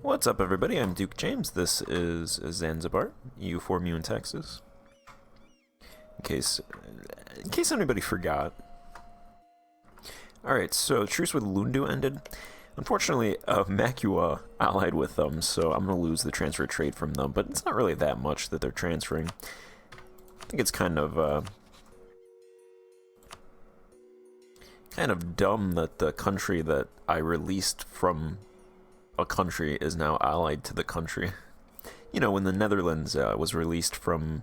What's up, everybody? I'm Duke James. This is Zanzibar, EU4 Meiou and Taxes. In case anybody forgot. Alright, so truce with Lundu ended. Unfortunately, Meiou allied with them, so I'm going to lose the transfer trade from them, but it's not really that much that they're transferring. I think it's kind of dumb that the country that I released from a country is now allied to the country. You know, when the Netherlands was released from...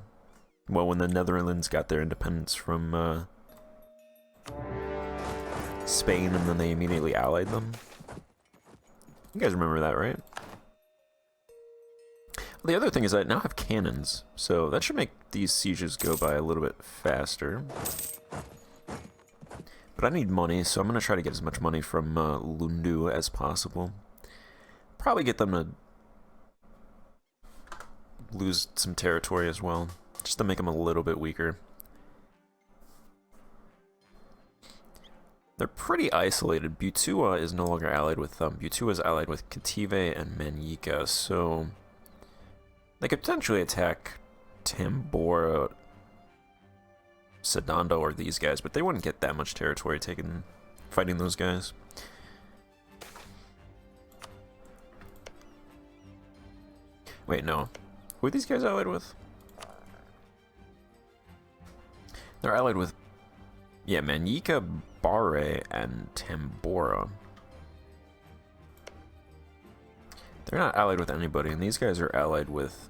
Well, when the Netherlands got their independence from Spain, and then they immediately allied them. You guys remember that, right? The other thing is I now have cannons, so that should make these sieges go by a little bit faster. But I need money, so I'm going to try to get as much money from Lundu as possible. Probably get them to lose some territory as well, just to make them a little bit weaker. They're pretty isolated. Butua is no longer allied with them. Butua is allied with Kative and Manyika, so they could potentially attack Tambora, Sedando, or these guys, but they wouldn't get that much territory taken fighting those guys. Wait, no. Who are these guys allied with? They're allied with... Yeah, Manyika, Bare, and Tambora. They're not allied with anybody, and these guys are allied with...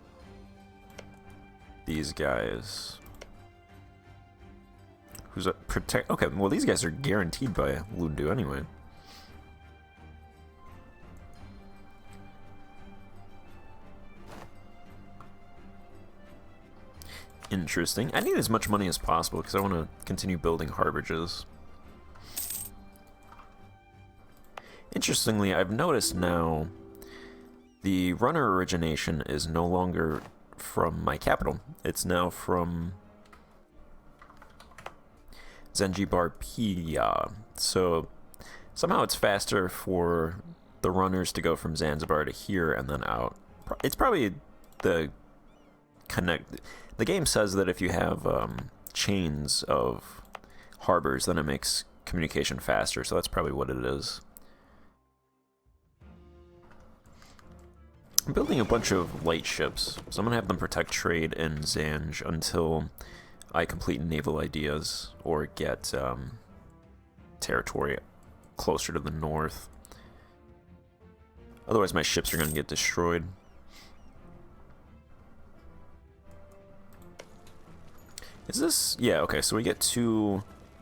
these guys. Who's a protect... Okay, well these guys are guaranteed by Lundu anyway. Interesting. I need as much money as possible because I want to continue building harborages. Interestingly, I've noticed now the runner origination is no longer from my capital. It's now from Zanzibar Pia. So somehow it's faster for the runners to go from Zanzibar to here and then out. It's probably the connect... The game says that if you have chains of harbors, then it makes communication faster, so that's probably what it is. I'm building a bunch of light ships, so I'm going to have them protect trade in Zanj until I complete naval ideas or get territory closer to the north. Otherwise my ships are going to get destroyed. Is this... Yeah, okay, so we get two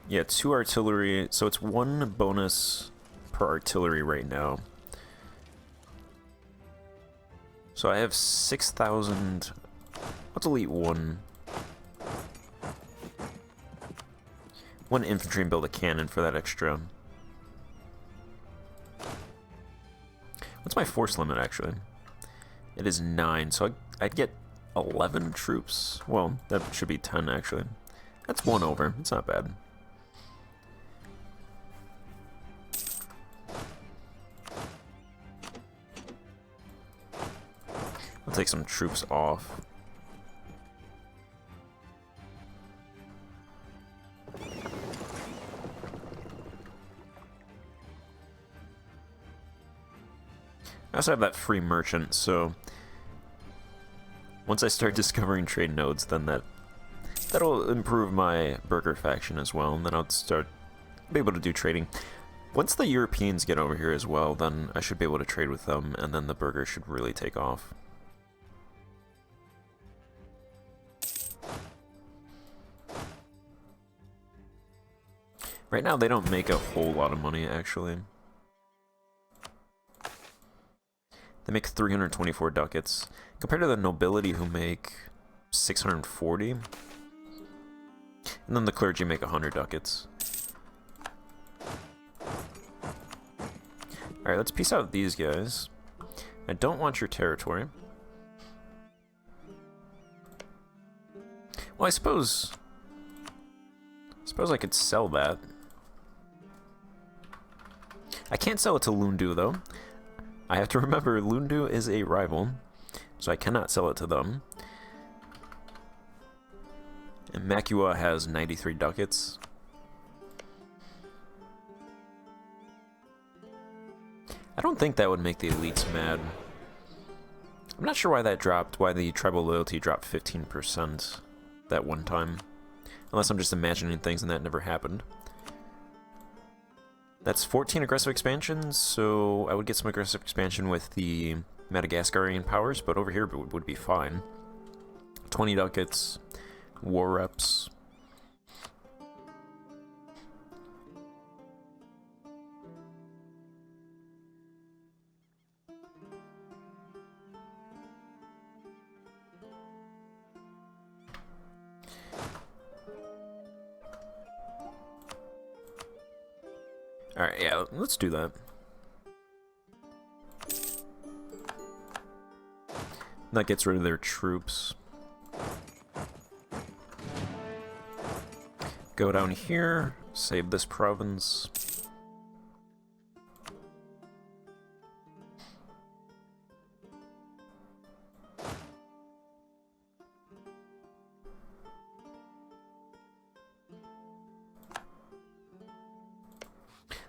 artillery, so it's one bonus per artillery right now. So I have 6,000... Let's elite one infantry and build a cannon for that extra. What's my force limit, actually? It is 9, so I'd get 11 troops. Well, that should be 10 actually. That's 1 over. It's not bad. I'll take some troops off. I also have that free merchant, so once I start discovering trade nodes, then that'll improve my burger faction as well, and then I'll be able to do trading. Once the Europeans get over here as well, then I should be able to trade with them, and then the burger should really take off. Right now, they don't make a whole lot of money, actually. They make 324 ducats. Compared to the nobility who make 640. And then the clergy make 100 ducats. Alright, let's peace out these guys. I don't want your territory. Well, I suppose I could sell that. I can't sell it to Lundu, though. I have to remember Lundu is a rival, so I cannot sell it to them. And Makua has 93 ducats. I don't think that would make the elites mad. I'm not sure why that dropped, why the tribal loyalty dropped 15% that one time. Unless I'm just imagining things and that never happened. That's 14 aggressive expansions, so I would get some aggressive expansion with the Madagascarian powers, but over here would be fine. 20 ducats, war reps. Alright, yeah, let's do that. That gets rid of their troops. Go down here, save this province.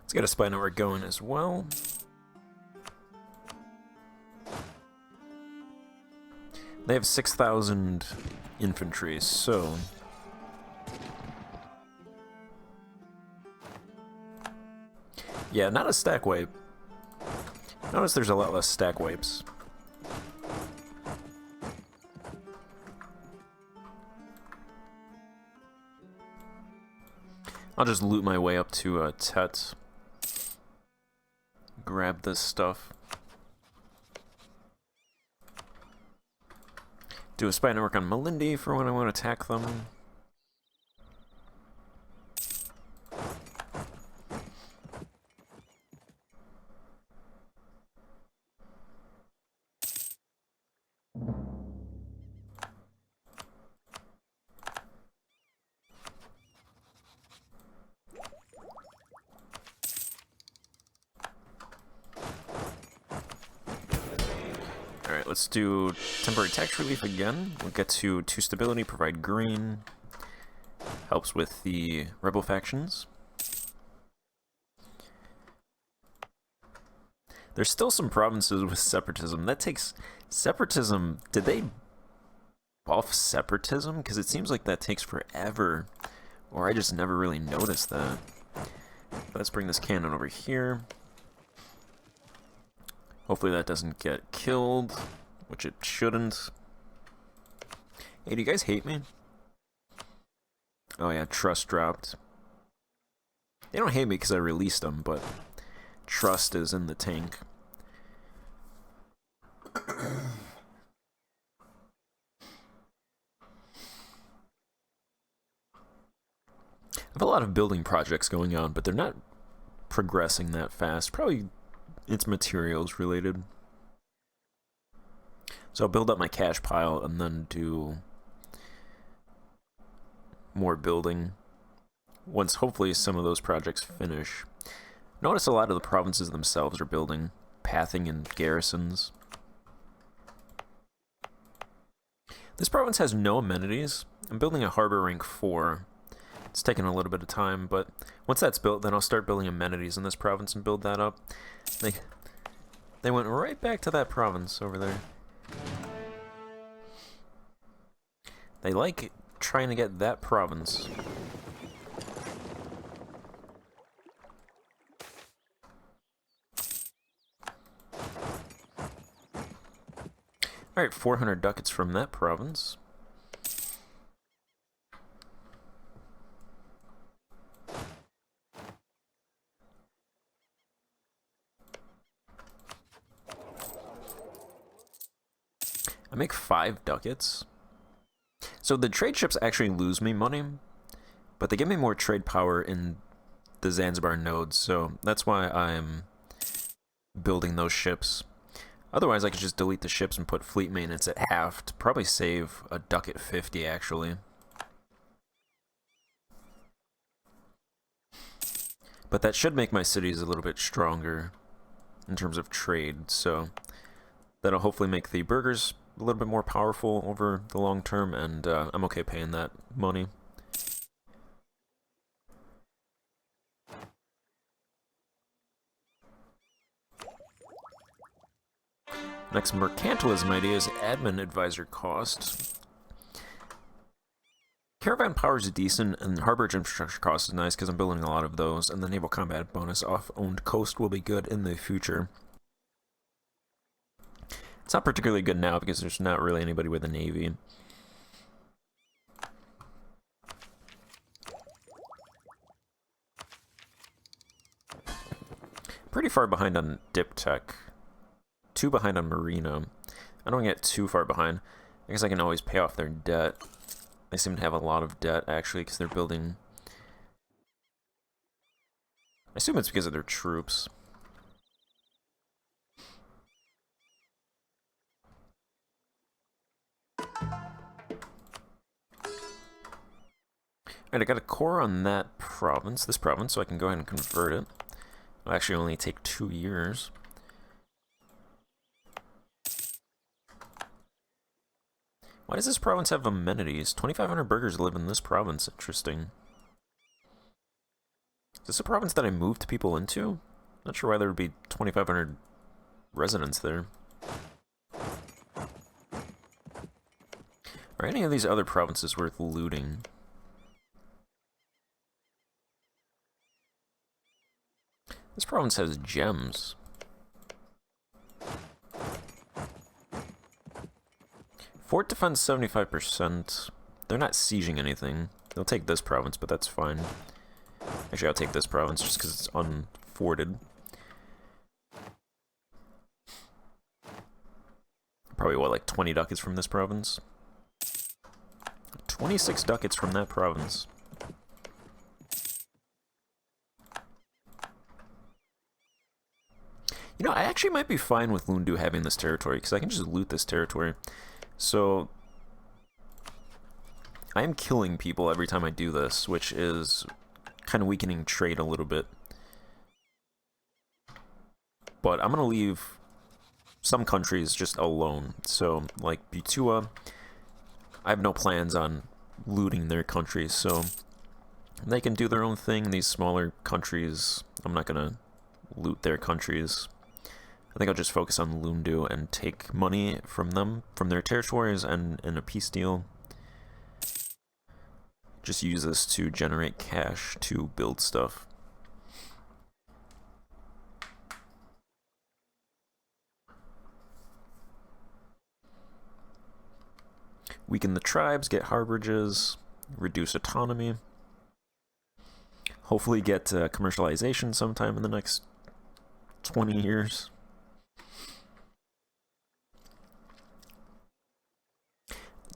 Let's get a spy network going as well. They have 6,000 infantry, so... yeah, not a stack wipe. Notice there's a lot less stack wipes. I'll just loot my way up to Tet. Grab this stuff. Do a spy network on Malindi for when I want to attack them. Alright, let's do temporary tax relief again. We'll get to 2 stability, provide green. Helps with the rebel factions. There's still some provinces with separatism. That takes... separatism... did they buff separatism? Because it seems like that takes forever. Or I just never really noticed that. Let's bring this cannon over here. Hopefully that doesn't get killed, which it shouldn't. Hey, do you guys hate me? Oh yeah, trust dropped. They don't hate me because I released them, but trust is in the tank. I have a lot of building projects going on, but they're not progressing that fast. Probably it's materials related. So I'll build up my cash pile and then do more building once hopefully some of those projects finish. Notice a lot of the provinces themselves are building pathing and garrisons. This province has no amenities. I'm building a harbor rank 4. It's taking a little bit of time, but once that's built, then I'll start building amenities in this province and build that up. They went right back to that province over there. They like trying to get that province. Alright, 400 ducats from that province. I make 5 ducats. So the trade ships actually lose me money, but they give me more trade power in the Zanzibar nodes, so that's why I'm building those ships. Otherwise, I could just delete the ships and put fleet maintenance at half to probably save a ducat 50, actually. But that should make my cities a little bit stronger. in terms of trade, so that'll hopefully make the burghers a little bit more powerful over the long term, and I'm okay paying that money. Next mercantilism idea is admin advisor cost. Caravan power is decent, and harborage infrastructure cost is nice because I'm building a lot of those, and the naval combat bonus off owned coast will be good in the future. It's not particularly good now because there's not really anybody with a navy. Pretty far behind on dip tech. 2 behind on marina. I don't get too far behind. I guess I can always pay off their debt. They seem to have a lot of debt, actually, because they're building... I assume it's because of their troops. Alright, I got a core on that province, this province, so I can go ahead and convert it. It'll actually only take 2 years. Why does this province have amenities? 2,500 burghers live in this province. Interesting. Is this a province that I moved people into? Not sure why there would be 2,500 residents there. Are any of these other provinces worth looting? This province has gems. Fort defense 75%. They're not sieging anything. They'll take this province, but that's fine. Actually, I'll take this province just because it's unforted. Probably, what, like 20 ducats from this province? 26 ducats from that province. You know, I actually might be fine with Lundu having this territory, because I can just loot this territory. So, I am killing people every time I do this, which is kind of weakening trade a little bit. But I'm going to leave some countries just alone. So, like Butua, I have no plans on looting their countries, so they can do their own thing. These smaller countries, I'm not going to loot their countries. I think I'll just focus on Lundu and take money from them, from their territories, and in a peace deal. Just use this to generate cash to build stuff. Weaken the tribes, get harborages, reduce autonomy. Hopefully get commercialization sometime in the next 20 years.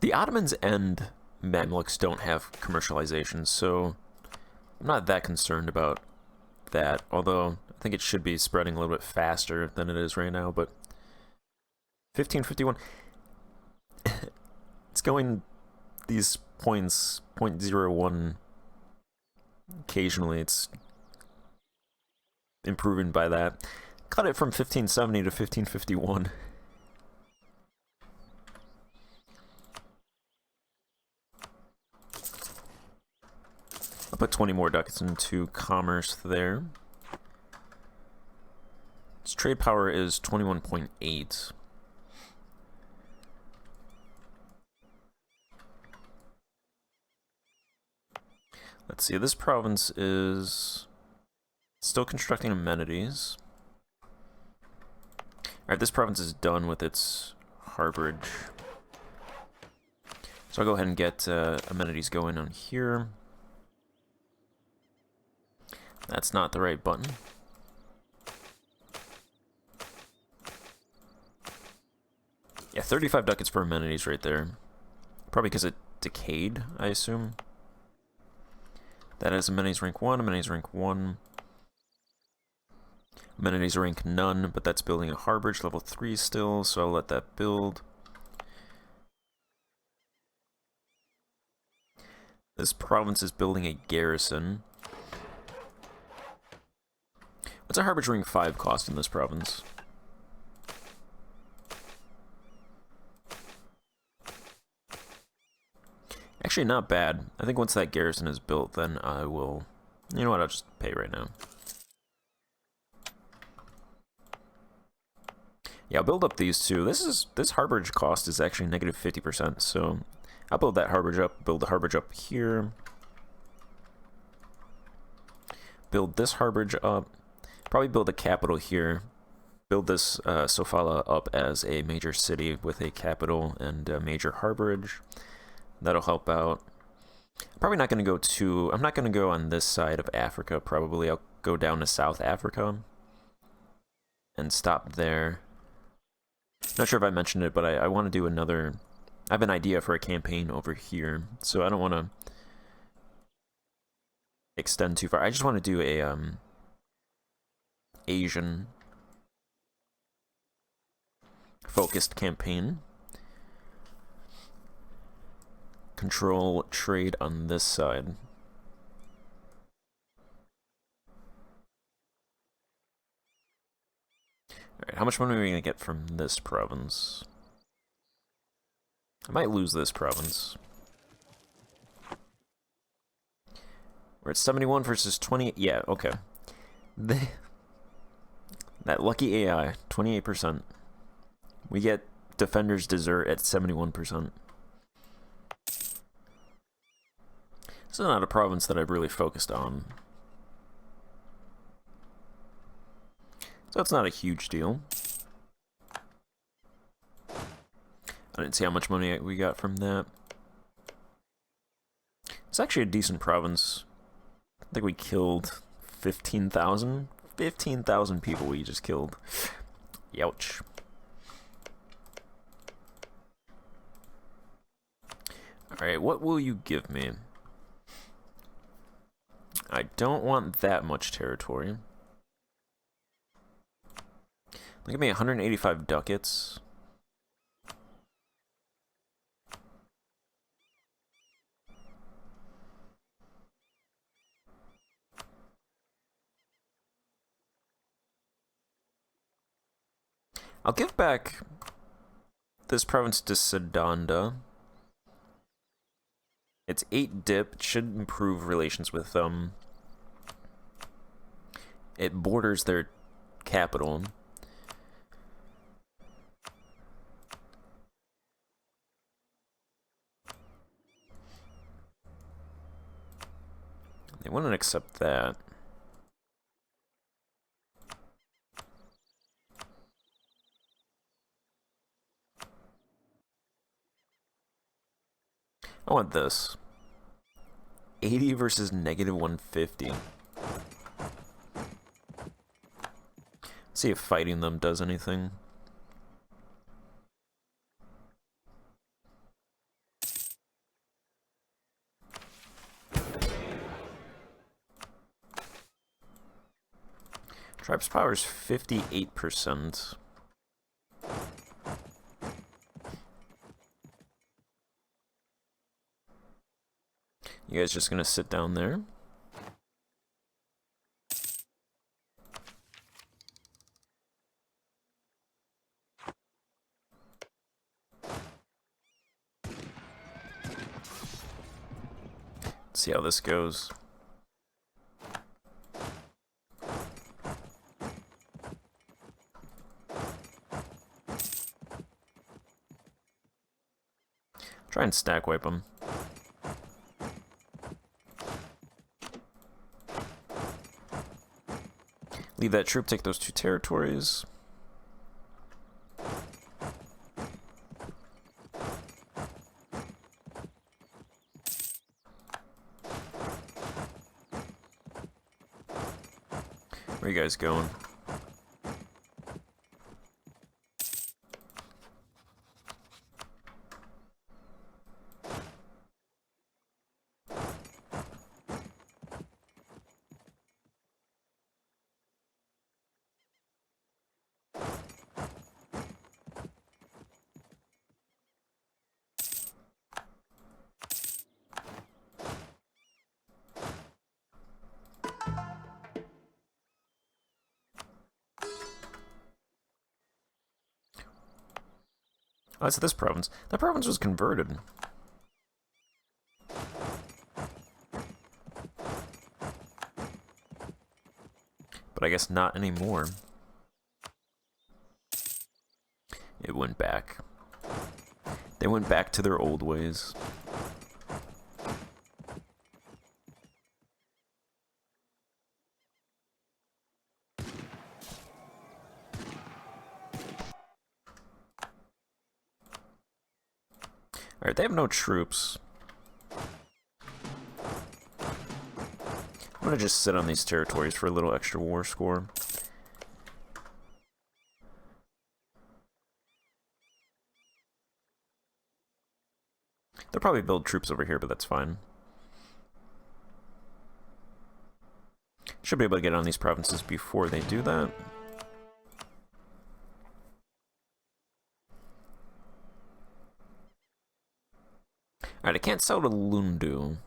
The Ottomans and Mamluks don't have commercialization, so I'm not that concerned about that, although I think it should be spreading a little bit faster than it is right now, but 1551, it's going these points, 0.01 occasionally, it's improving by that. Cut it from 1570 to 1551. I'll put 20 more ducats into commerce there. Its trade power is 21.8. Let's see, this province is still constructing amenities. Alright, this province is done with its harborage. So I'll go ahead and get amenities going on here. That's not the right button. Yeah, 35 ducats for amenities right there. Probably because it decayed, I assume. That is amenities rank 1, amenities rank 1. Amenities rank none, but that's building a harborage level 3 still, so I'll let that build. This province is building a garrison. What's a Harbage Ring 5 cost in this province? Actually, not bad. I think once that garrison is built, then I will... You know what, I'll just pay right now. Yeah, I'll build up these two. This harborage cost is actually negative 50%, so I'll build that harborage up, build the harborage up here. Build this harborage up. Probably build a capital here. Build this Sofala up as a major city with a capital and a major harborage. That'll help out. Probably not going to go to... I'm not going to go on this side of Africa, probably. I'll go down to South Africa and stop there. Not sure if I mentioned it, but I want to do another... I have an idea for a campaign over here, so I don't want to extend too far. I just want to do a Asian focused campaign. Control trade on this side. Alright, how much money are we going to get from this province? I might lose this province. We're at 71 versus 20. Yeah, okay. That lucky AI, 28%. We get Defender's Dessert at 71%. This is not a province that I've really focused on. So it's not a huge deal. I didn't see how much money we got from that. It's actually a decent province. I think we killed 15,000. 15,000 people we just killed. Youch. Alright, what will you give me? I don't want that much territory. Give me 185 ducats. I'll give back this province to Sedanda. It's 8 dip. It should improve relations with them. It borders their capital. They wouldn't accept that. I want this. 80 versus negative 150. See if fighting them does anything. Tribe's power is 58%. You guys just gonna sit down there? Let's see how this goes. Try and stack wipe them. Leave that troop, take those 2 territories. Where are you guys going? Oh, it's this province. That province was converted. But I guess not anymore. It went back. They went back to their old ways. Alright, they have no troops. I'm gonna just sit on these territories for a little extra war score. They'll probably build troops over here, but that's fine. Should be able to get on these provinces before they do that. Alright, I can't sell to Lundu.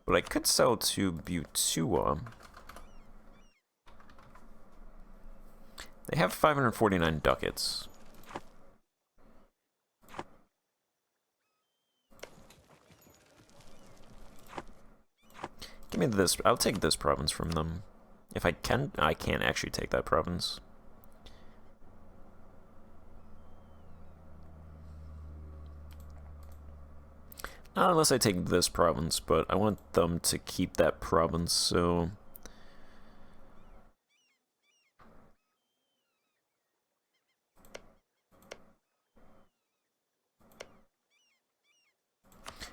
But I could sell to Butua. They have 549 ducats. Give me this. I'll take this province from them. If I can, I can't actually take that province. Not unless I take this province, but I want them to keep that province, so...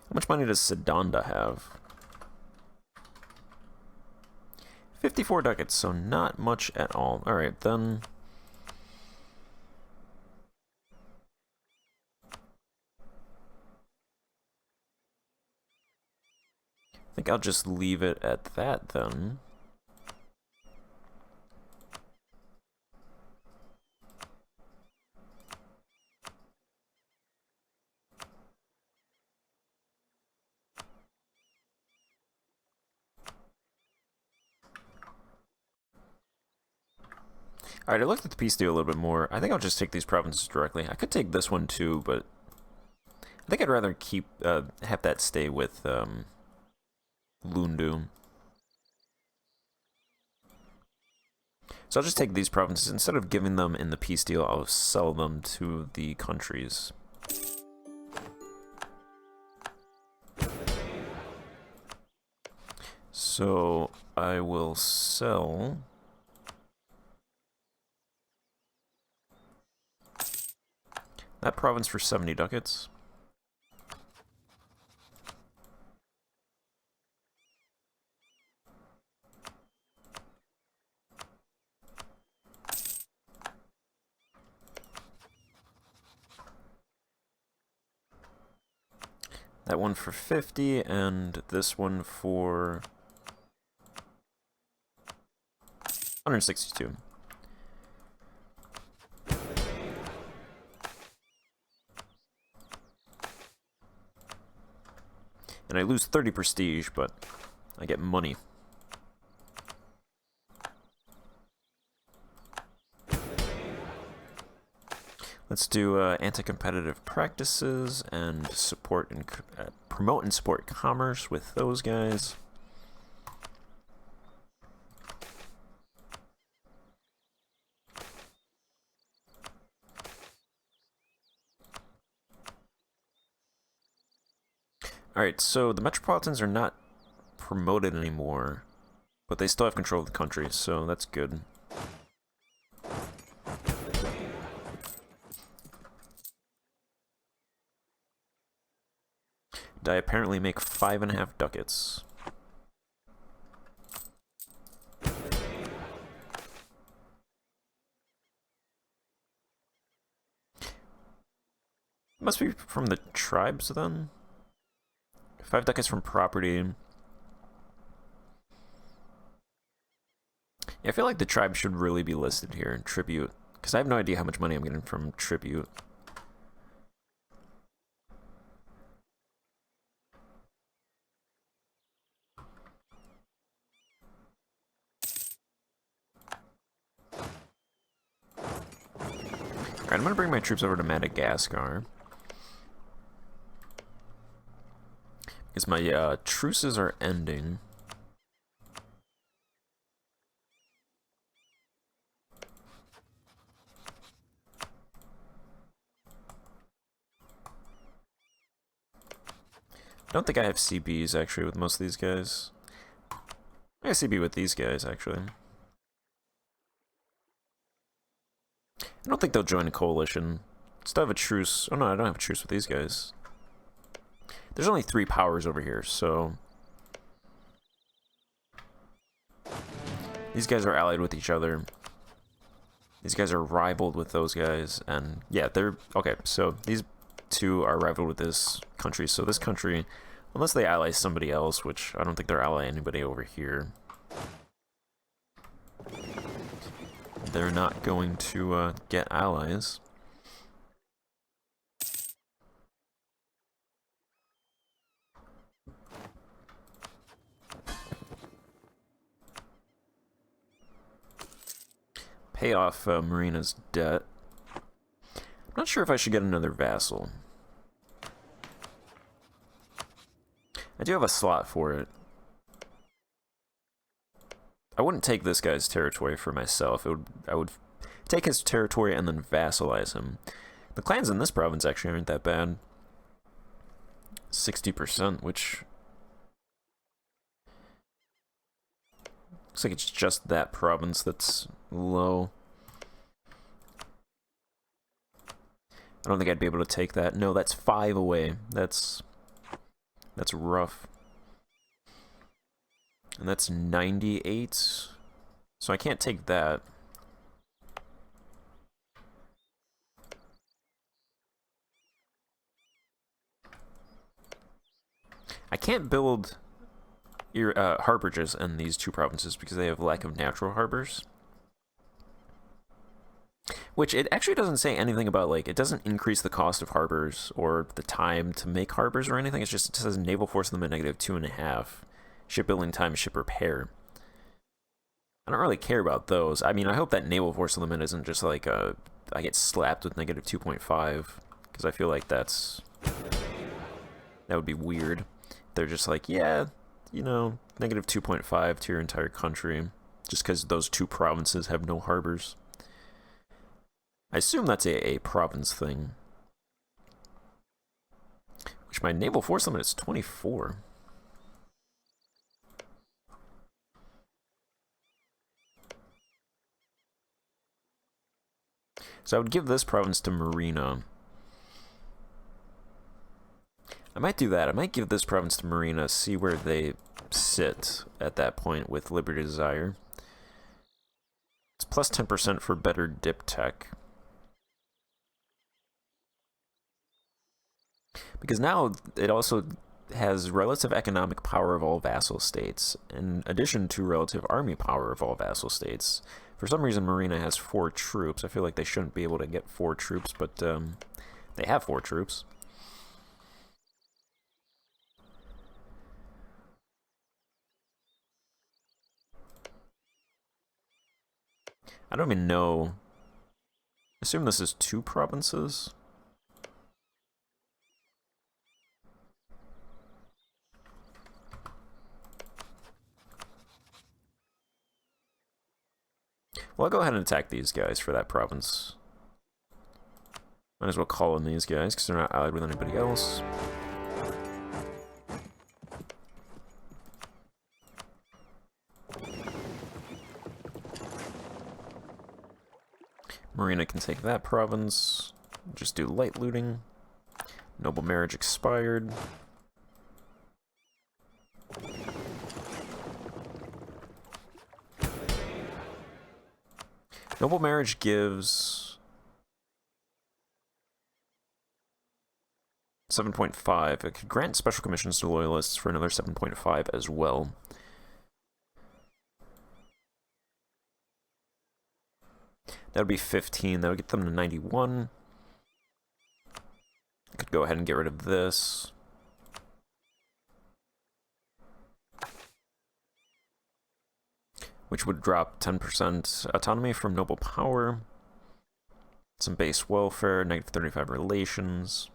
How much money does Sedanda have? 54 ducats, so not much at all. Alright, then... I think I'll just leave it at that, then. Alright, I looked at the peace deal a little bit more. I think I'll just take these provinces directly. I could take this one too, but I think I'd rather keep have that stay with Lundu. So I'll just take these provinces. Instead of giving them in the peace deal, I'll sell them to the countries. So I will sell... that province for 70 ducats. That one for 50, and this one for 162. And I lose 30 prestige, but I get money. Let's do anti-competitive practices and support and promote and support commerce with those guys. Alright, so the metropolitans are not promoted anymore, but they still have control of the country, so that's good. I apparently make 5.5 ducats. Must be from the tribes then? 5 ducats from property. Yeah, I feel like the tribe should really be listed here in tribute, because I have no idea how much money I'm getting from tribute. I'm gonna bring my troops over to Madagascar. Because my truces are ending. I don't think I have CBs, actually, with most of these guys. I have CB with these guys, actually. I don't think they'll join a coalition. Still have a truce. Oh no, I don't have a truce with these guys. There's only 3 powers over here, so... These guys are allied with each other. These guys are rivaled with those guys, and yeah, they're... Okay, so these 2 are rivaled with this country, so this country, unless they ally somebody else, which I don't think they're allying anybody over here, they're not going to get allies. Pay off Marina's debt. I'm not sure if I should get another vassal. I do have a slot for it. I wouldn't take this guy's territory for myself. I would take his territory and then vassalize him. The clans in this province actually aren't that bad. 60%, which... looks like it's just that province that's low. I don't think I'd be able to take that. No, that's 5 away. That's rough. And that's 98. So I can't take that. I can't build harborages in these 2 provinces because they have lack of natural harbors. Which it actually doesn't say anything about, like, it doesn't increase the cost of harbors or the time to make harbors or anything. It's just, it says naval force limit -2.5. Shipbuilding time, ship repair. I don't really care about those. I mean, I hope that naval force limit isn't just like I get slapped with -2.5, because I feel like that would be weird. They're just like, yeah, you know, -2.5 to your entire country, just because those 2 provinces have no harbors. I assume that's a province thing. Which my naval force limit is 24. So I would give this province to Marina. I might do that. I might give this province to Marina, see where they sit at that point with Liberty Desire. It's plus 10% for better dip tech. Because now it also has relative economic power of all vassal states, in addition to relative army power of all vassal states. For some reason, Marina has 4 troops. I feel like they shouldn't be able to get 4 troops, but they have 4 troops. I don't even know. I assume this is 2 provinces. Well, I'll go ahead and attack these guys for that province. Might as well call in these guys, because they're not allied with anybody else. Marina can take that province. Just do light looting. Noble marriage expired. Noble marriage gives 7.5. It could grant special commissions to loyalists for another 7.5 as well. That would be 15. That would get them to 91. I could go ahead and get rid of this. Which would drop 10% autonomy from noble power. Some base welfare, -35 relations.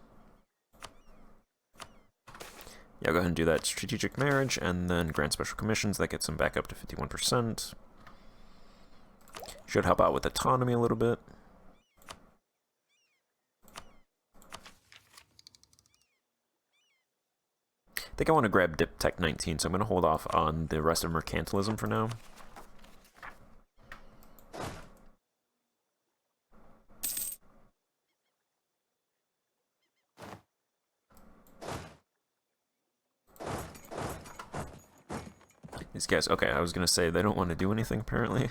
Yeah, go ahead and do that strategic marriage, and then grant special commissions. That gets them back up to 51%. Should help out with autonomy a little bit. I think I want to grab Dip Tech 19, so I'm going to hold off on the rest of mercantilism for now. These guys, okay, I was going to say they don't want to do anything apparently.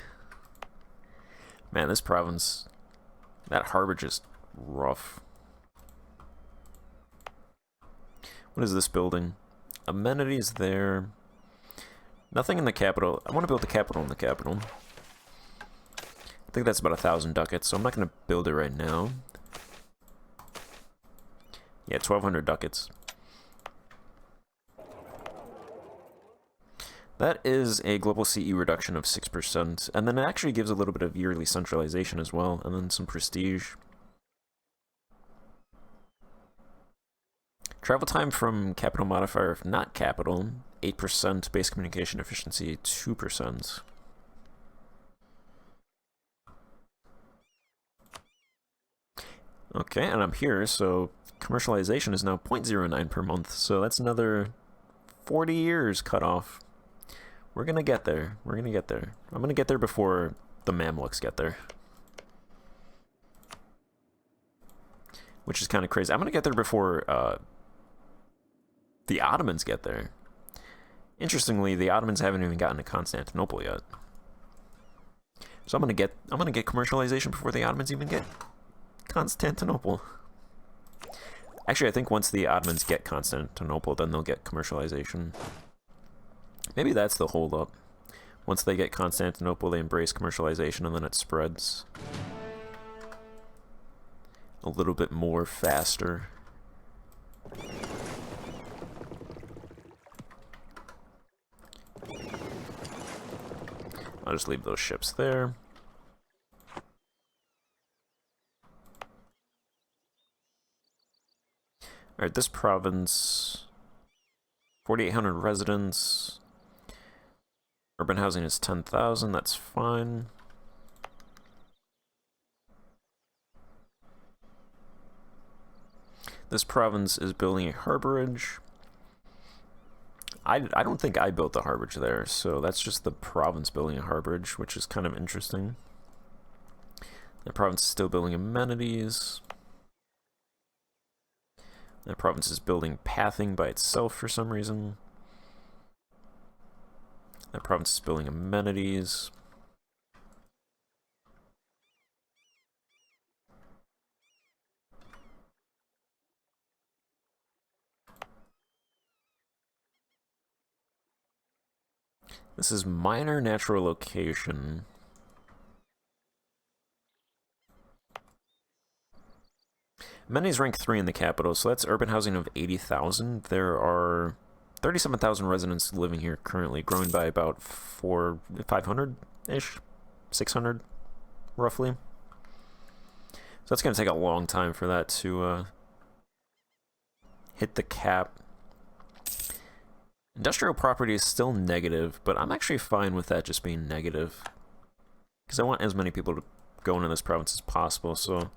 Man, this province, that harbor just rough. What is this building? Amenities there. Nothing in the capital. I want to build the capital in the capital. I think that's about 1,000 ducats, so I'm not going to build it right now. Yeah, 1,200 ducats. That is a global CE reduction of 6%, and then it actually gives a little bit of yearly centralization as well, and then some prestige. Travel time from capital modifier of not capital, 8%, base communication efficiency, 2%. Okay, and I'm here, so commercialization is now 0.09 per month, so that's another 40 years cut off. We're gonna get there. We're gonna get there. I'm gonna get there before the Mamluks get there. Which is kind of crazy. I'm gonna get there before the Ottomans get there. Interestingly, the Ottomans haven't even gotten to Constantinople yet. So I'm gonna get commercialization before the Ottomans even get Constantinople. Actually, I think once the Ottomans get Constantinople, then they'll get commercialization. Maybe that's the holdup. Once they get Constantinople, they embrace commercialization, and then it spreads a little bit more faster. I'll just leave those ships there. Alright, this province, 4,800 residents. Urban housing is 10,000, that's fine. This province is building a harborage. I don't think I built the harborage there, so that's just the province building a harborage, which is kind of interesting. The province is still building amenities. The province is building pathing by itself for some reason. The province is building amenities. This is minor natural location. Amenities rank 3 in the capital, so that's urban housing of 80,000. There are 37,000 residents living here currently, growing by about 500-ish, 600, roughly. So that's going to take a long time for that to hit the cap. Industrial property is still negative, but I'm actually fine with that just being negative, because I want as many people to go into this province as possible, so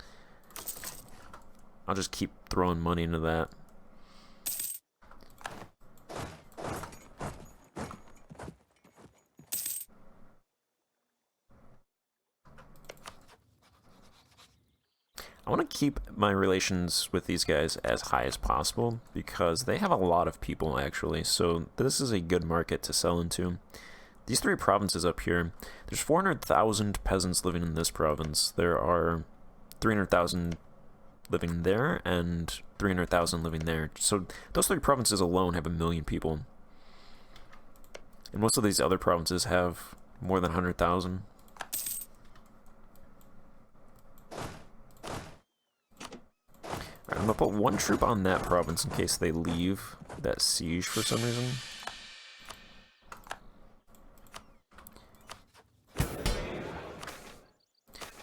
I'll just keep throwing money into that. I want to keep my relations with these guys as high as possible because they have a lot of people actually, so this is a good market to sell into. These three provinces up here, there's 400,000 peasants living in this province. There are 300,000 living there and 300,000 living there. So those three provinces alone have 1 million people. And most of these other provinces have more than 100,000. I'm gonna put 1 troop on that province in case they leave that siege for some reason.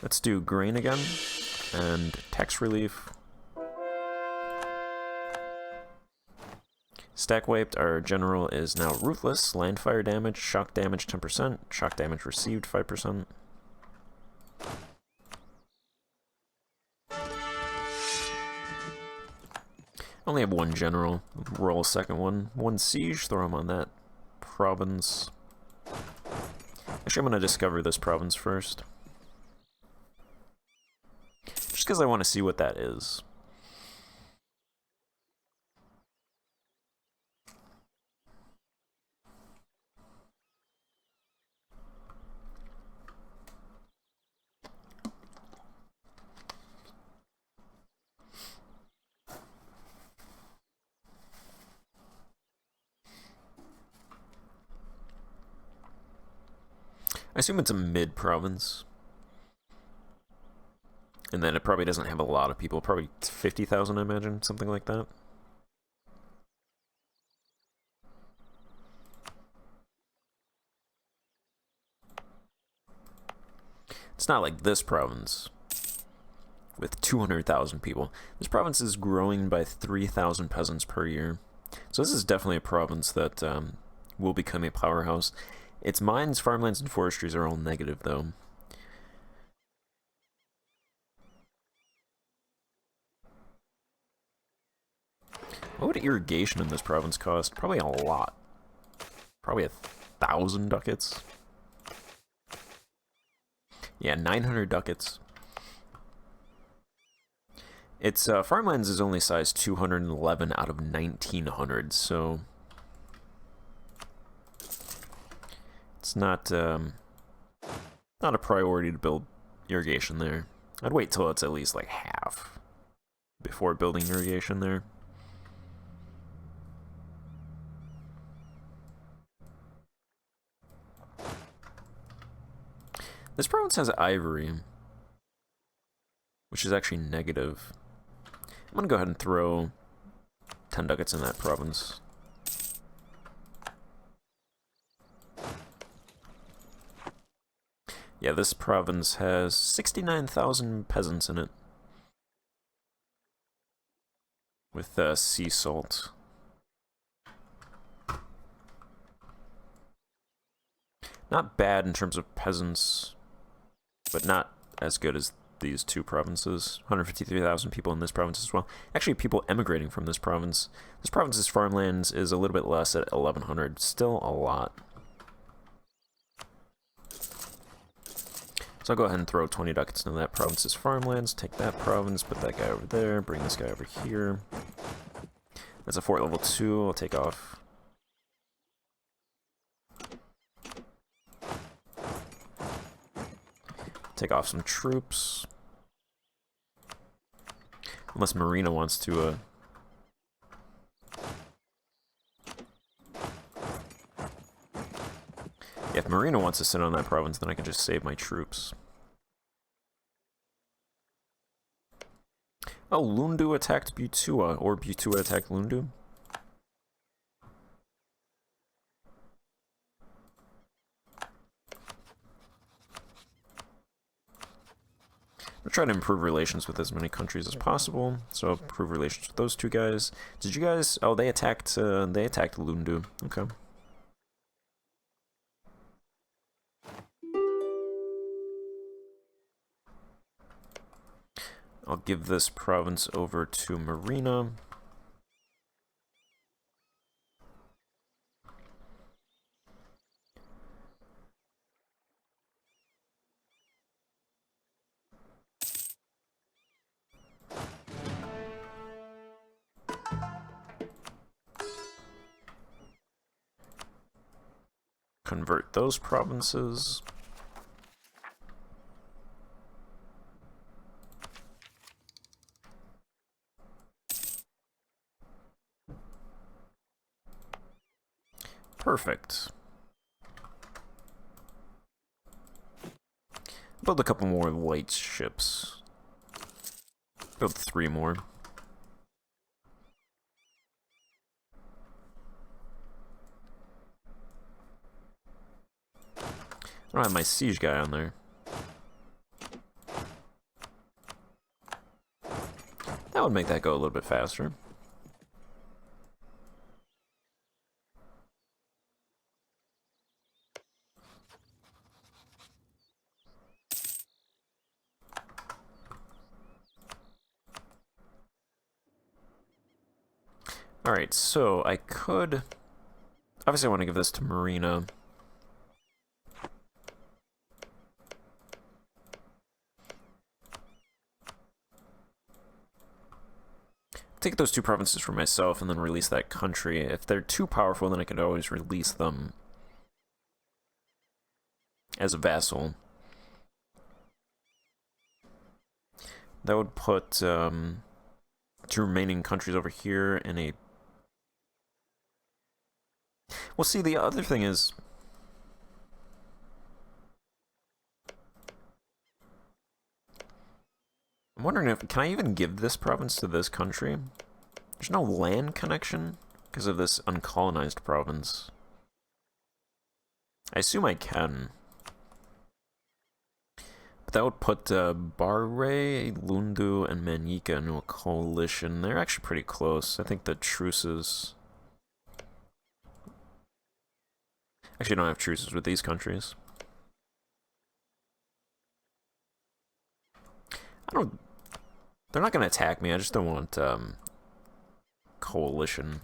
Let's do grain again. and tax relief. Stack wiped, our general is now ruthless. Land fire damage, shock damage 10%, shock damage received 5%. Only have one general. Roll a second one. One siege, throw him on that province. Actually, I'm going to discover this province first. Just because I want to see what that is. I assume it's a mid-province. And then it probably doesn't have a lot of people. Probably 50,000, I imagine. Something like that. It's not like this province with 200,000 people. This province is growing by 3,000 peasants per year. So this is definitely a province that will become a powerhouse. Its mines, farmlands, and forestries are all negative, though. What would irrigation in this province cost? Probably a lot. Probably 1,000 ducats. Yeah, 900 ducats. Its farmlands is only size 211 out of 1,900, so it's not a priority to build irrigation there. I'd wait till it's at least like half before building irrigation there. This province has ivory, which is actually negative. I'm gonna go ahead and throw 10 ducats in that province. Yeah, this province has 69,000 peasants in it. With sea salt. Not bad in terms of peasants, but not as good as these two provinces. 153,000 people in this province as well. Actually, people emigrating from this province. This province's farmlands is a little bit less at 1,100. Still a lot. So I'll go ahead and throw 20 ducats into that province's farmlands. Take that province, put that guy over there, bring this guy over here. That's a fort level 2. I'll take off. Take off some troops. Unless Marina wants to, Yeah, if Marina wants to sit on that province, then I can just save my troops. Oh, Lundu attacked Butua, or Butua attacked Lundu. I'm trying to improve relations with as many countries as possible, so improve relations with those two guys. Did you guys? Oh, they attacked Lundu. Okay. I'll give this province over to Marina. Convert those provinces. Perfect. Build a couple more light ships. Build 3 more. I don't have my siege guy on there. would make that go a little bit faster. Alright, so I could... Obviously I want to give this to Marina. Take those two provinces for myself and then release that country. If they're too powerful, then I could always release them as a vassal. That would put two remaining countries over here in a... Well, see, the other thing is... I'm wondering if... Can I even give this province to this country? There's no land connection because of this uncolonized province. I assume I can. But that would put Barre, Lundu, and Manika into a coalition. They're actually pretty close. I think the truces... Actually, I don't have truces with these countries. I don't... They're not going to attack me. I just don't want coalition.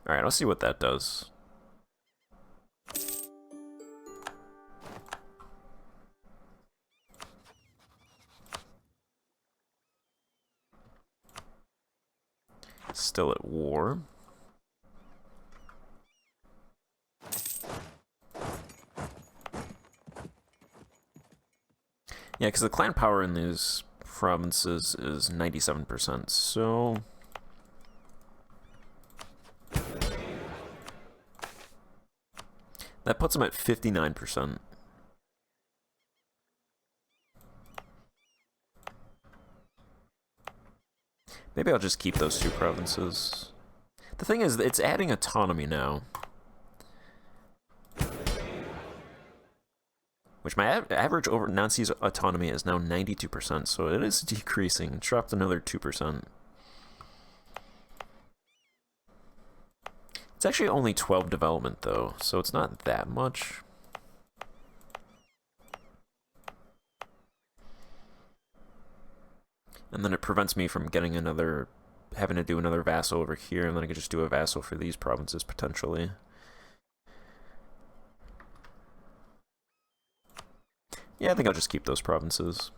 Alright, I'll see what that does. Still at war. Yeah, because the clan power in these provinces is 97%, so... That puts them at 59%. Maybe I'll just keep those two provinces. The thing is, it's adding autonomy now. Which my average over non-seas autonomy is now 92%, so it is decreasing. It's dropped another 2%. It's actually only 12 development, though, so it's not that much. And then it prevents me from getting another... having to do another vassal over here, and then I could just do a vassal for these provinces, potentially. Yeah, I think I'll just keep those provinces.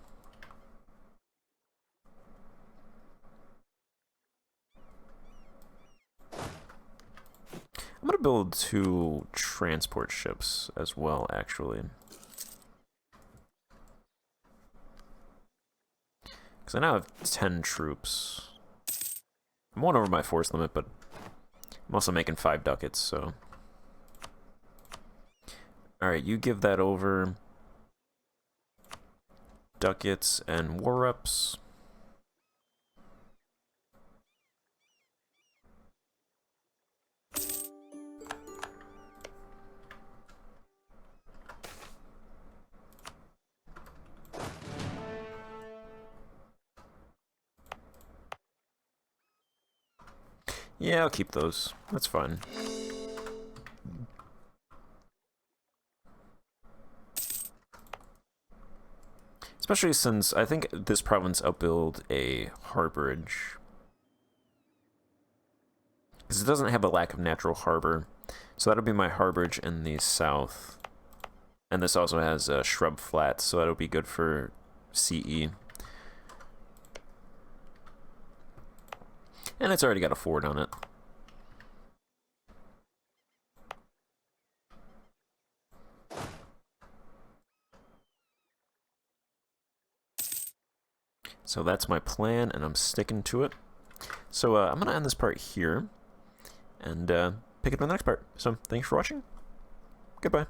I'm gonna build 2 transport ships as well, actually. Because I now have 10 troops. I'm 1 over my force limit, but I'm also making 5 ducats, so... Alright, you give that over... ducats and war reps. Yeah, I'll keep those. That's fine. Especially since I think this province outbuild a harborage. Because it doesn't have a lack of natural harbor. So that'll be my harborage in the south. And this also has shrub flats, so that'll be good for CE. And it's already got a fort on it. So that's my plan, and I'm sticking to it. So I'm going to end this part here, and pick up on the next part. So thanks for watching. Goodbye.